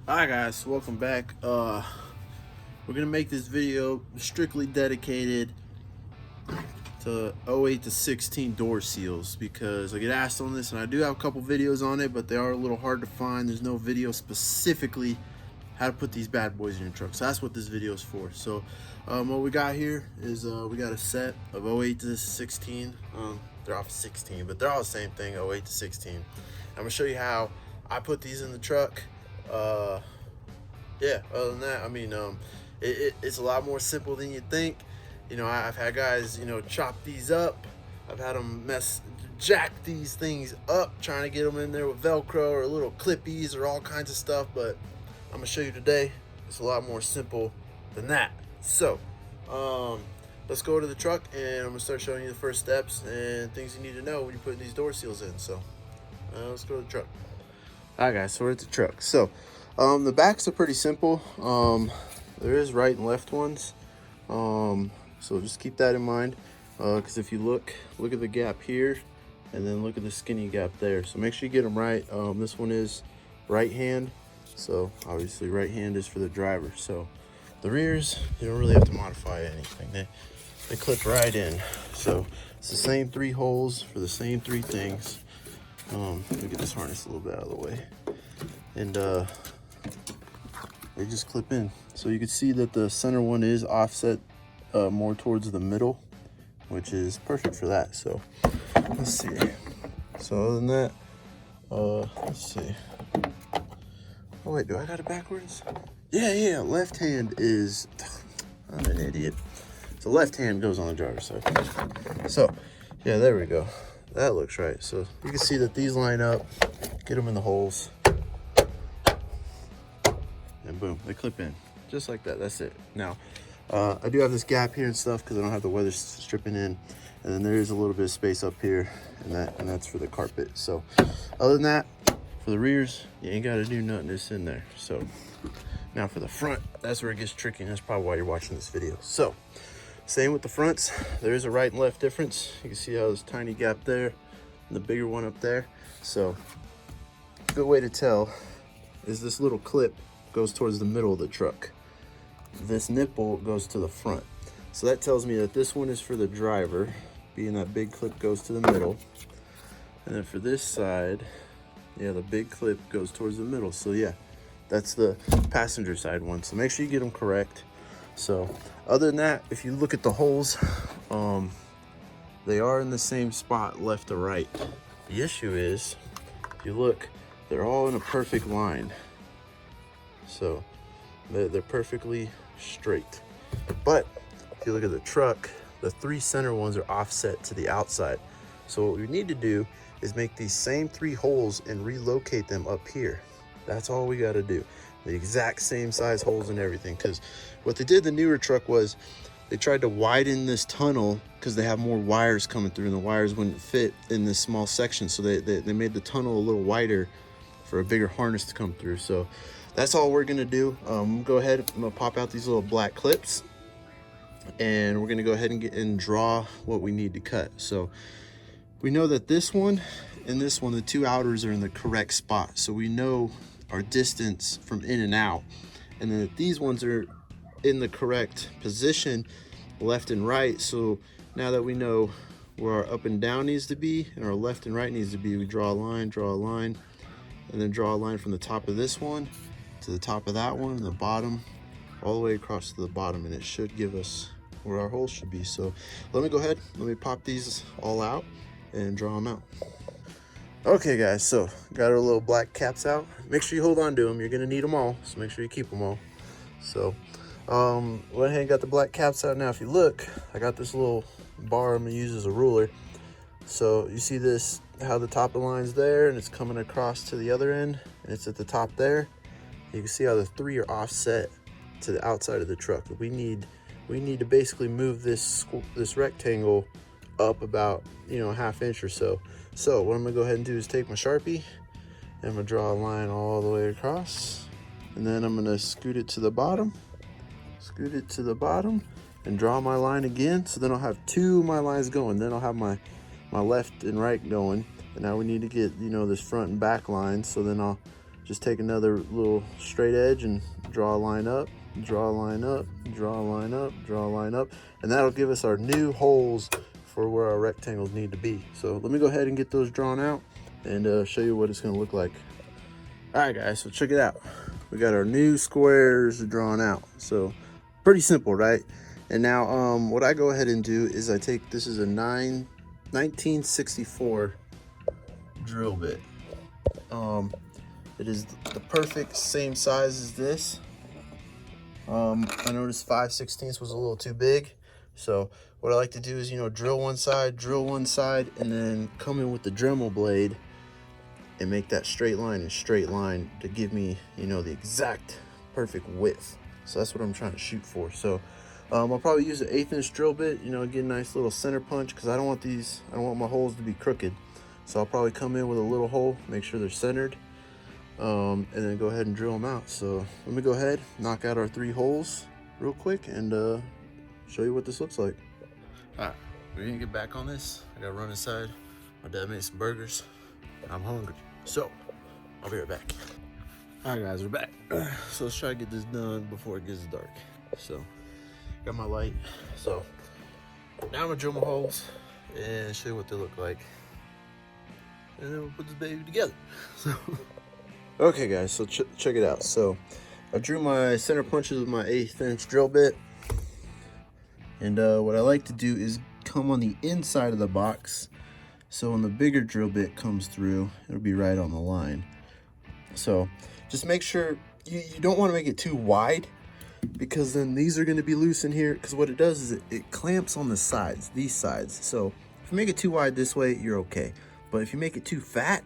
Hi guys, welcome back. We're gonna make this video strictly dedicated to 08 to 16 door seals because I get asked on this, and I do have a couple videos on it, but they are a little hard to find. There's no video specifically how to put these bad boys in your truck, so that's what this video is for. So what we got here is we got a set of 08 to 16. They're off 16, but they're all the same thing, 08 to 16. I'm gonna show you how I put these in the truck. Yeah, other than that, I mean, it's a lot more simple than you think. You know, I've had guys, chop these up. I've had them jack these things up, trying to get them in there with Velcro or little clippies or all kinds of stuff. But I'm gonna show you today, it's a lot more simple than that. So, let's go to the truck and I'm gonna start showing you the first steps and things you need to know when you put these door seals in. So, let's go to the truck. All right, guys, so we're at the truck. So, the backs are pretty simple. There is right and left ones. So just keep that in mind. Because if you look at the gap here, and then look at the skinny gap there. So make sure you get them right. This one is right hand. So obviously right hand is for the driver. So the rears, you don't really have to modify anything. They clip right in. So it's the same 3 holes for the same 3 things. Let me get this harness a little bit out of the way. And they just clip in. So you can see that the center one is offset more towards the middle, which is perfect for that. So let's see. So other than that, let's see. Oh wait, do I got it backwards? Yeah, left hand is, I'm an idiot. So left hand goes on the driver's side. So yeah, there we go. That looks right. So you can see that these line up, get them in the holes, and boom, they clip in just like that. That's it. Now I do have this gap here and stuff because I don't have the weather stripping in, and then there is a little bit of space up here, and that's for the carpet. So other than that, for the rears, you ain't got to do nothing. It's in there. So now for the front, that's where it gets tricky, and that's probably why you're watching this video. So same with the fronts. There is a right and left difference. You can see how there's a tiny gap there and the bigger one up there. So a good way to tell is this little clip goes towards the middle of the truck. This nipple goes to the front. So that tells me that this one is for the driver, being that big clip goes to the middle. And then for this side, yeah, the big clip goes towards the middle. So yeah, that's the passenger side one. So make sure you get them correct. So other than that, if you look at the holes, they are in the same spot left to right. The issue is, if you look, they're all in a perfect line. So they're perfectly straight. But if you look at the truck, the 3 center ones are offset to the outside. So what we need to do is make these same 3 holes and relocate them up here. That's all we got to do. The exact same size holes and everything. Because what they did the newer truck was they tried to widen this tunnel because they have more wires coming through, and the wires wouldn't fit in this small section. So they made the tunnel a little wider for a bigger harness to come through. So that's all we're gonna do. Go ahead, I'm gonna pop out these little black clips, and we're gonna go ahead and draw what we need to cut. So we know that this one and this one, the 2 outers are in the correct spot. So we know our distance from in and out, and then that these ones are in the correct position, left and right. So now that we know where our up and down needs to be and our left and right needs to be, we draw a line, and then draw a line from the top of this one to the top of that one, and the bottom all the way across to the bottom, and it should give us where our holes should be. So let me go ahead, let me pop these all out and draw them out. Okay guys, so got our little black caps out. Make sure you hold on to them, you're gonna need them all, so make sure you keep them all. So went ahead and got the black caps out. Now if you look, I got this little bar I'm gonna use as a ruler. So you see this, how the top of the line's there, and it's coming across to the other end, and it's at the top there. You can see how the 3 are offset to the outside of the truck. We need to basically move this rectangle up about, a ½ inch or so. So what I'm gonna go ahead and do is take my Sharpie, and I'm gonna draw a line all the way across, and then I'm gonna scoot it to the bottom, and draw my line again. So then I'll have 2 of my lines going. Then I'll have my left and right going. And now we need to get, this front and back line. So then I'll just take another little straight edge and draw a line up, draw a line up, draw a line up, draw a line up, and that'll give us our new holes for where our rectangles need to be. So let me go ahead and get those drawn out and show you what it's gonna look like. All right guys, so check it out. We got our new squares drawn out. So pretty simple, right? And now what I go ahead and do is I take, this is a 1964 drill bit. It is the perfect same size as this. I noticed 5/16 was a little too big. So what I like to do is, you know, drill one side, and then come in with the Dremel blade and make that straight line and straight line to give me, you know, the exact perfect width. So that's what I'm trying to shoot for. So I'll probably use an 1/8 inch drill bit, you know, get a nice little center punch, because I don't want my holes to be crooked. So I'll probably come in with a little hole, make sure they're centered, and then go ahead and drill them out. So let me go ahead, knock out our 3 holes real quick, and show you what this looks like. All right, we're gonna get back on this. I gotta run inside. My dad made some burgers. I'm hungry, so I'll be right back. All right guys, we're back. So let's try to get this done before it gets dark. So got my light. So now I'm gonna drill my holes and show you what they look like, and then we'll put this baby together. So okay guys, so check it out. So I drew my center punches with my 1/8 inch drill bit, and what I like to do is come on the inside of the box, so when the bigger drill bit comes through, it'll be right on the line. So just make sure you don't want to make it too wide, because then these are going to be loose in here, because what it does is it clamps on the sides, these sides. So if you make it too wide this way, you're okay, but if you make it too fat,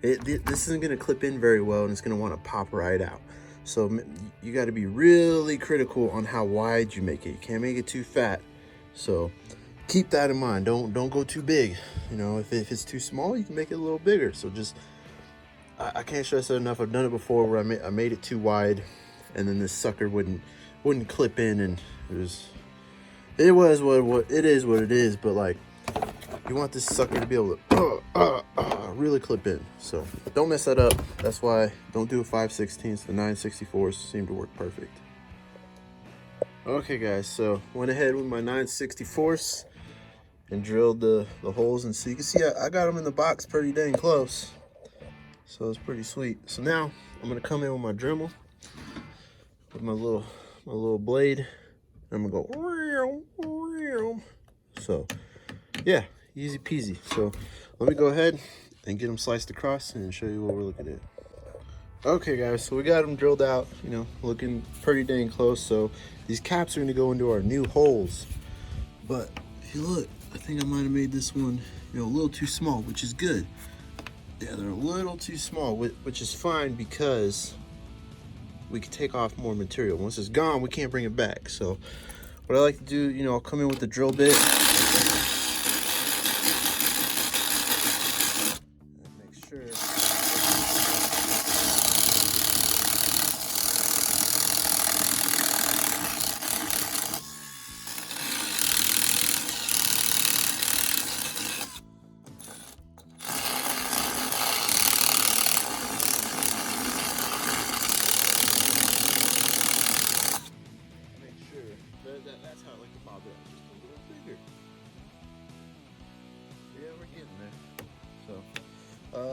this isn't going to clip in very well, and it's going to want to pop right out. So you got to be really critical on how wide you make it. You can't make it too fat. So keep that in mind. Don't go too big. You know, if it's too small, you can make it a little bigger. So just, I can't stress that enough. I've done it before where I made it too wide, and then this sucker wouldn't clip in, and it is what it is. But like, you want this sucker to be able to really clip in. So don't mess that up. That's why don't do a 5/16. The 9/64 seem to work perfect. Okay guys, so went ahead with my 9/64 and drilled the holes, and so you can see I got them in the box pretty dang close. So it's pretty sweet. So now I'm gonna come in with my Dremel with my little blade. I'm gonna go. So yeah, easy peasy. So let me go ahead and get them sliced across and show you what we're looking at. Okay guys, so we got them drilled out, you know, looking pretty dang close. So these caps are gonna go into our new holes. But if you look, I think I might have made this one, you know, a little too small, which is good. Yeah, they're a little too small, which is fine, because we can take off more material. Once it's gone, we can't bring it back. So what I like to do, you know, I'll come in with the drill bit. Make sure. That's how I like to pop it up, just a little bigger. Yeah, we're getting there. So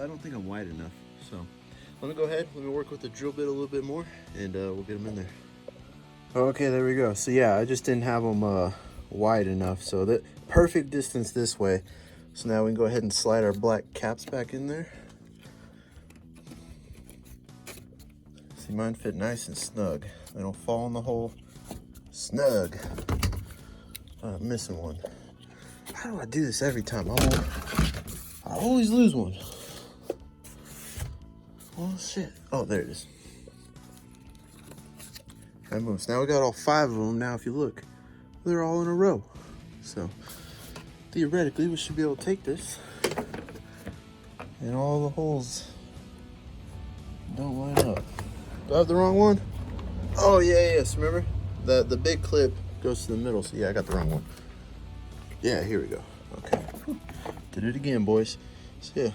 I don't think I'm wide enough. So let me go ahead, let me work with the drill bit a little bit more, and we'll get them in there. Okay, there we go. So yeah, I just didn't have them wide enough. So that perfect distance this way. So now we can go ahead and slide our black caps back in there. See, mine fit nice and snug. They don't fall in the hole. Snug. I'm missing one. How do I do this every time? I always lose one. Oh shit. Oh, there it is. That moves. Now we got all 5 of them. Now if you look, they're all in a row. So theoretically we should be able to take this, and all the holes don't line up. Do I have the wrong one? Oh yeah, yes, remember? The big clip goes to the middle, so yeah, I got the wrong one. Yeah, here we go. Okay. Did it again, boys. So yeah,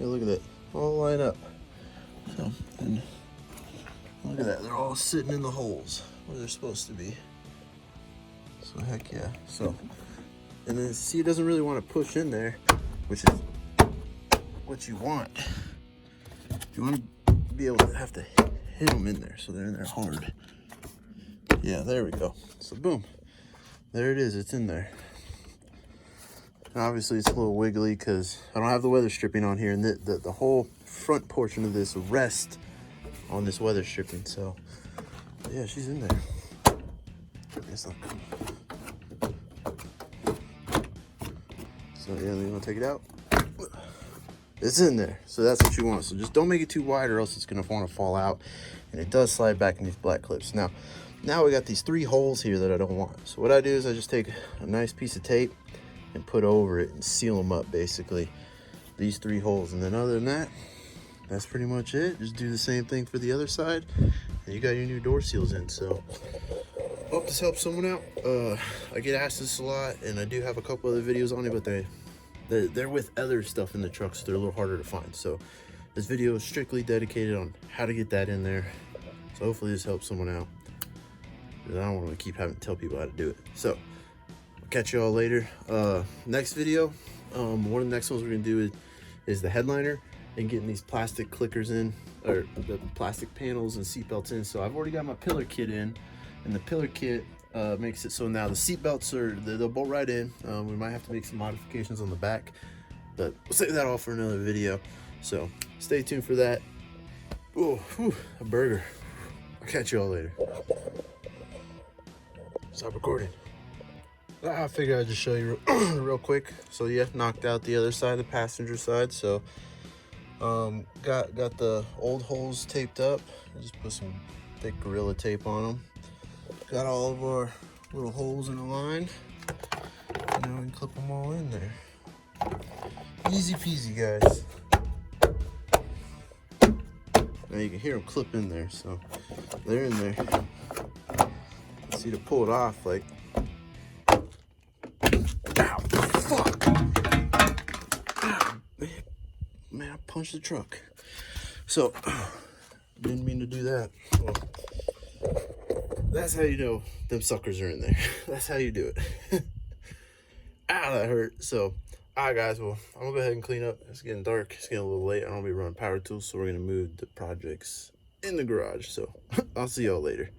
look at that. All line up. So And look at that, they're all sitting in the holes where they're supposed to be. So heck yeah. So, and then see, it doesn't really want to push in there, which is what you want. You want to be able to have to hit them in there so they're in there hard. Yeah, there we go. So boom, there it is, it's in there. And obviously it's a little wiggly because I don't have the weather stripping on here, and the whole front portion of this rests on this weather stripping. So yeah, she's in there. So yeah, you want to take it out? It's in there, so that's what you want. So just don't make it too wide or else it's gonna want to fall out, and it does slide back in these black clips. Now we got these 3 holes here that I don't want. So what I do is I just take a nice piece of tape and put over it and seal them up, basically, these 3 holes. And then other than that, that's pretty much it. Just do the same thing for the other side, and you got your new door seals in. So hope this helps someone out. I get asked this a lot, and I do have a couple other videos on it, but they're with other stuff in the truck, so they're a little harder to find. So this video is strictly dedicated on how to get that in there. So hopefully this helps someone out, because I don't want to keep having to tell people how to do it. So I'll catch you all later. Next video, one of the next ones we're gonna do is the headliner and getting these plastic clickers in, or the plastic panels and seat belts in. So I've already got my pillar kit in, and the pillar kit makes it so now the seat belts they'll bolt right in. We might have to make some modifications on the back, but we'll save that all for another video. So stay tuned for that. Oh, whew, a burger. I'll catch you all later. Stop recording. I figured I'd just show you real quick. So yeah, knocked out the other side, the passenger side. So got the old holes taped up. I just put some thick Gorilla tape on them. Got all of our little holes in the line. And now we can clip them all in there. Easy peasy, guys. Now you can hear them clip in there, so they're in there. See, to pull it off, like, ow, fuck. Ow, man, I punched the truck. So, didn't mean to do that. Well, that's how you know them suckers are in there. That's how you do it. Ow, that hurt. So, alright guys, well, I'm gonna go ahead and clean up. It's getting dark, it's getting a little late. I don't be running power tools, so we're gonna move the projects in the garage. So, I'll see y'all later.